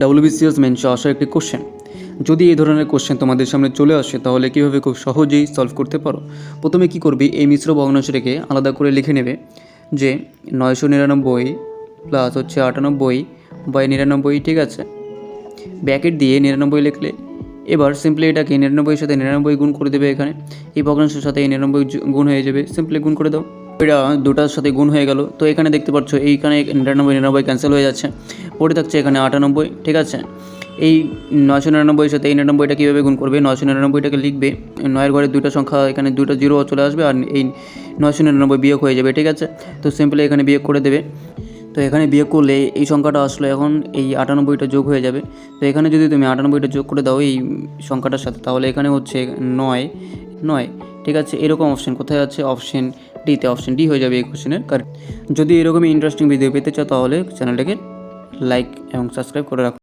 WBCS মেন্সে আসা একটি question. যদি এই ধরনের কোশ্চেন তোমাদের সামনে চলে আসে তাহলে কীভাবে খুব সহজেই সলভ করতে পারো। প্রথমে কি করবে, এই মিশ্র ভগ্নাংশটিকে আলাদা করে লিখে নেবে যে 999 প্লাস হচ্ছে 98/99, ঠিক আছে। ব্র্যাকেট দিয়ে 99 লিখলে এবার সিম্পলি এটাকে 99-এর সাথে 99 গুণ করে দেবে। এখানে এই ভগ্নাংশের সাথে এই 99 গুণ হয়ে যাবে, সিম্পলি গুণ করে দাও। এটা দুটার সাথে গুণ হয়ে গেল। তো এখানে দেখতে পাচ্ছ এইখানে 99 ক্যান্সেল হয়ে যাচ্ছে, পড়ে থাকছে এখানে 98, ঠিক আছে। এই 999-এর সাথে এই 99টা কীভাবে গুণ করবে, 999টাকে লিখবে, 9-এর ঘরে দুইটা সংখ্যা, এখানে দুটো জিরো চলে আসবে আর এই 999 বিয়োগ হয়ে যাবে, ঠিক আছে। তো সিম্পলি এখানে বিয়োগ করে দেবে। তো এখানে বিয়োগ করলে এই সংখ্যাটা আসলে এখন এই 98টা যোগ হয়ে যাবে। তো এখানে যদি তুমি 98টা যোগ করে দাও এই সংখ্যাটার সাথে, তাহলে এখানে হচ্ছে 9, ঠিক আছে। এরকম অপশন কোথায় আছে, অপশন ডিতে, অপশন ডি হয়ে যাবে এই কোশ্চেনের কারেক্ট। যদি এরকমই ইন্টারেস্টিং ভিডিও পেতে চাও তাহলে চ্যানেলটাকে লাইক এবং সাবস্ক্রাইব করে রাখো।